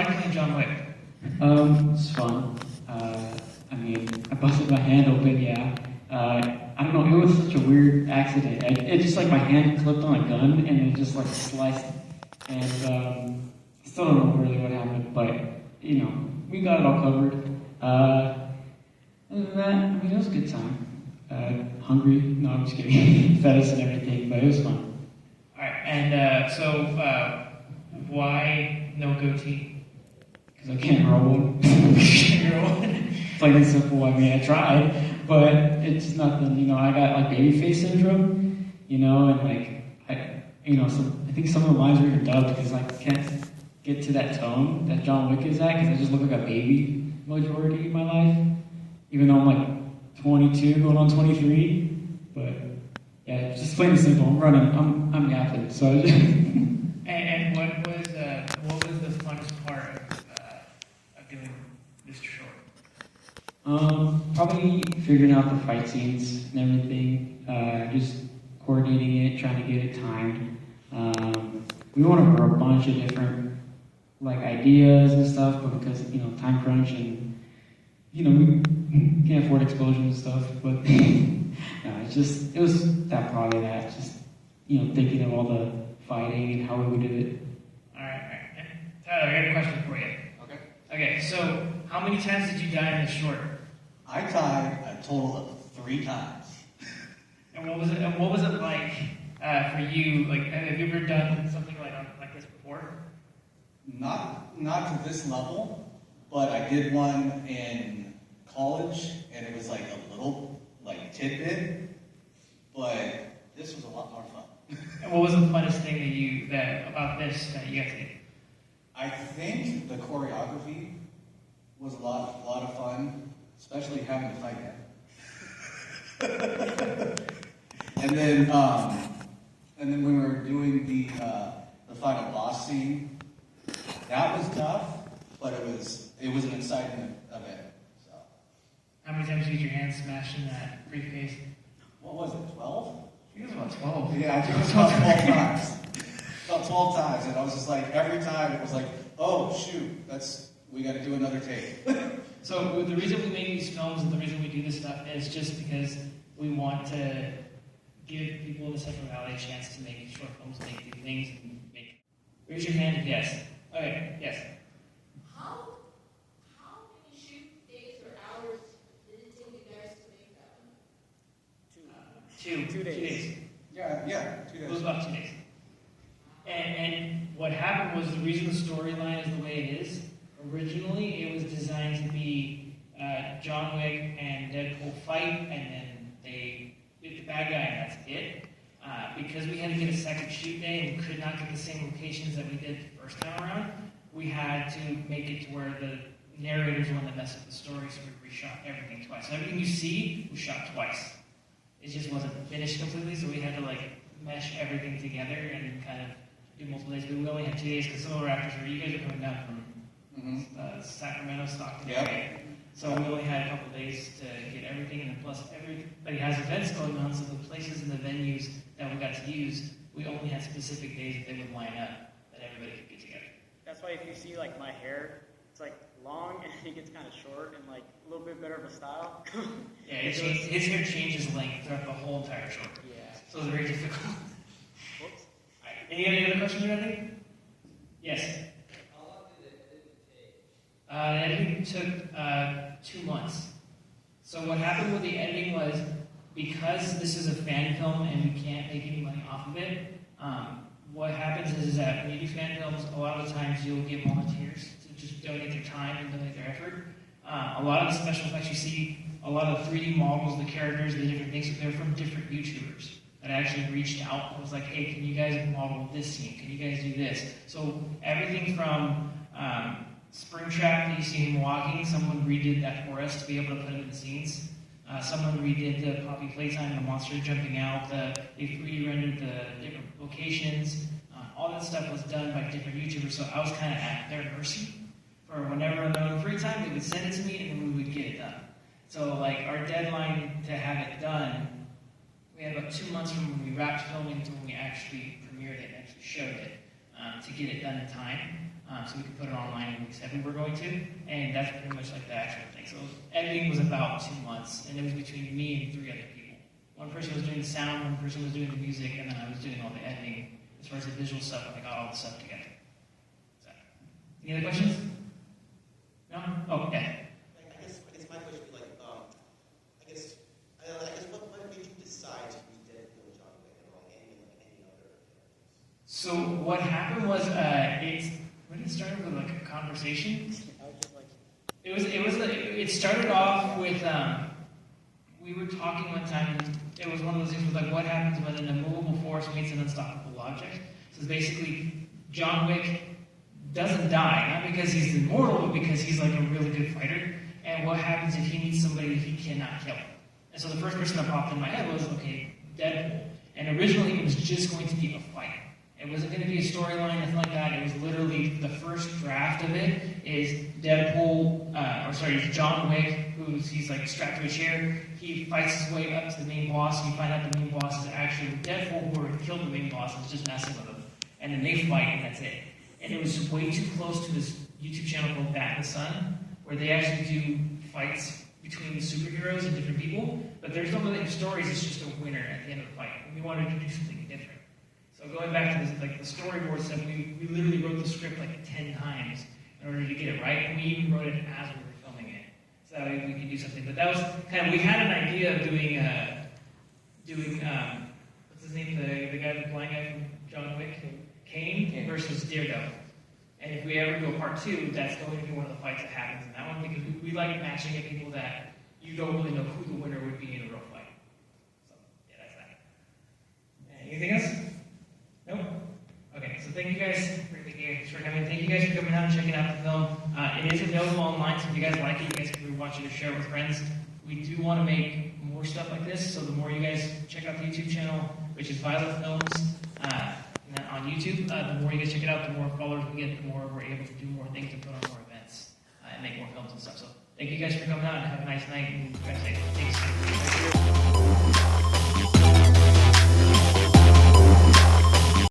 like playing John Wick? It's fun. I mean, I busted my hand open, yeah. I don't know, it was such a weird accident. It just like my hand clipped on a gun and it just like sliced. And still don't know really what happened, but you know, we got it all covered. Other than that, I mean, it was a good time. Hungry? No, I'm just kidding. Fed us and everything, but it was fun. Alright, and so why no goatee? Because I can't grow one. Plain and simple. I mean, I tried, but it's nothing. You know, I got like baby face syndrome. You know, and like I think some of the lines were even dubbed because I can't get to that tone that John Wick is at because I just look like a baby majority of my life, even though I'm like 22, going on 23. But yeah, just plain and simple. I'm running. I'm yapping. So. And what was the funnest part of doing this short? Probably figuring out the fight scenes and everything. Just coordinating it, trying to get it timed. We went over a bunch of different like ideas and stuff, but because time crunch and we can't afford explosions and stuff. But it was that probably that just thinking of all the fighting and how we would do it. All right. Tyler, I got a question for you. Okay, so how many times did you die in the short? I died a total of 3 times. And what was it like for you? Like, have you ever done something like this before? Not to this level, but I did one in college, and it was like a little tidbit. But this was a lot more fun. And what was the funnest thing about this that you got to do? I think the choreography was a lot of fun, especially having to fight him. And then when we were doing the final boss scene, that was tough, but it was an excitement event. So. How many times did you get your hand smashed in that briefcase? What was it? 12? I think it was about 12. Yeah, I think it was about 12 times. About 12 times, and I was just like, every time it was like, oh shoot, we got to do another take. So the reason we make these films and the reason we do this stuff is just because we want to give people in the Central Valley a chance to make short films, make new things, and make. Raise your hand if yes. Okay, yes. How many shoot days or hours did it take you guys to make that one? 2 days. Yeah, 2 days. It was about 2 days. And what happened was the reason the storyline is the way it is. Originally, it was designed to be John Wick and Deadpool fight, and then they get the bad guy, and that's it. Because we had to get a second shoot day and could not get the same locations that we did the first time around, we had to make it to where the narrator's the one that messed up the story, so we reshot everything twice. So everything you see was shot twice. It just wasn't finished completely, so we had to mesh everything together and kind of do multiple days. But we only had 2 days because some of our actors you guys are coming down from Sacramento, Stockton area. So we only had a couple days to get everything, and then plus everybody has events going on, so the places and the venues that we got to use, we only had specific days that they would line up that everybody could get together. That's why if you see my hair, it's long and it gets kind of short and a little bit better of a style. Yeah, his hair changes length throughout the whole entire short. Yeah. So it's very difficult. Whoops. All right. Any other questions or anything? Yes. How long did it take? Editing took 2 months. So what happened with the editing was, because this is a fan film and we can't make any money off of it, what happens is that when you do fan films, a lot of the times you'll get volunteers to just donate their time and donate their effort. A lot of the special effects you see, a lot of the 3D models, the characters, the different things, they're from different YouTubers that actually reached out and was like, hey, can you guys model this scene? Can you guys do this? So everything from Springtrap that you see him walking, someone redid that for us to be able to put him in the scenes. Someone redid the Poppy Playtime and the monster jumping out. They 3D rendered the different locations. All that stuff was done by different YouTubers, so I was kind of at their mercy. For whenever on their own free time, they would send it to me and then we would get it done. So our deadline to have it done, we had about 2 months from when we wrapped filming to when we actually premiered it and actually showed it to get it done in time. so we could put it online when we said we were going to, and that's pretty much like the actual thing. So editing was about 2 months, and it was between me and 3 other people. One person was doing the sound, one person was doing the music, and then I was doing all the editing as far as the visual stuff, and I got all the stuff together. So, any other questions? No? Oh, yeah. I guess my question would be like, I guess what made you decide to be Deadpool and John Wick and like any other characters? So what happened was, when it started with like a conversation. I was just like, It started off with, we were talking one time, and it was one of those things with like, what happens when an immovable force meets an unstoppable object? So it's basically, John Wick doesn't die, not because he's immortal, but because he's like a really good fighter. And what happens if he meets somebody that he cannot kill? And so the first person that popped in my head was, okay, Deadpool. And originally it was just going to be a fight. It wasn't going to be a storyline, nothing like that. It was literally, the first draft of it is Deadpool, it's John Wick, he's like strapped to a chair. He fights his way up to the main boss, and you find out the main boss is actually Deadpool, who had killed the main boss and was just messing with him. And then they fight, and that's it. And it was way too close to this YouTube channel called Bat in the Sun, where they actually do fights between superheroes and different people, but there's no really stories, it's just a winner at the end of the fight. And we wanted to do something different. So going back to this, like the storyboard stuff, we literally wrote the script like 10 times in order to get it right, and we even wrote it as we were filming it. So that way we could do something. But that was kind of, we had an idea of doing what's his name, the guy, the blind guy from John Wick? Kane versus Daredevil. And if we ever go part 2, that's going to be one of the fights that happens in that one, because we like matching at people that you don't really know who the winner would be in a real fight. So, yeah, that's that. Anything else? Nope? Okay, so thank you guys for coming. Thank you guys for coming out and checking out the film. It is available online, so if you guys like it, you guys can rewatch it or share it with friends. We do want to make more stuff like this, so the more you guys check out the YouTube channel, which is Violette Films, on YouTube, the more you guys check it out, the more followers we get, the more we're able to do more things and put on more events and make more films and stuff. So thank you guys for coming out and have a nice night and drive safe. Thanks.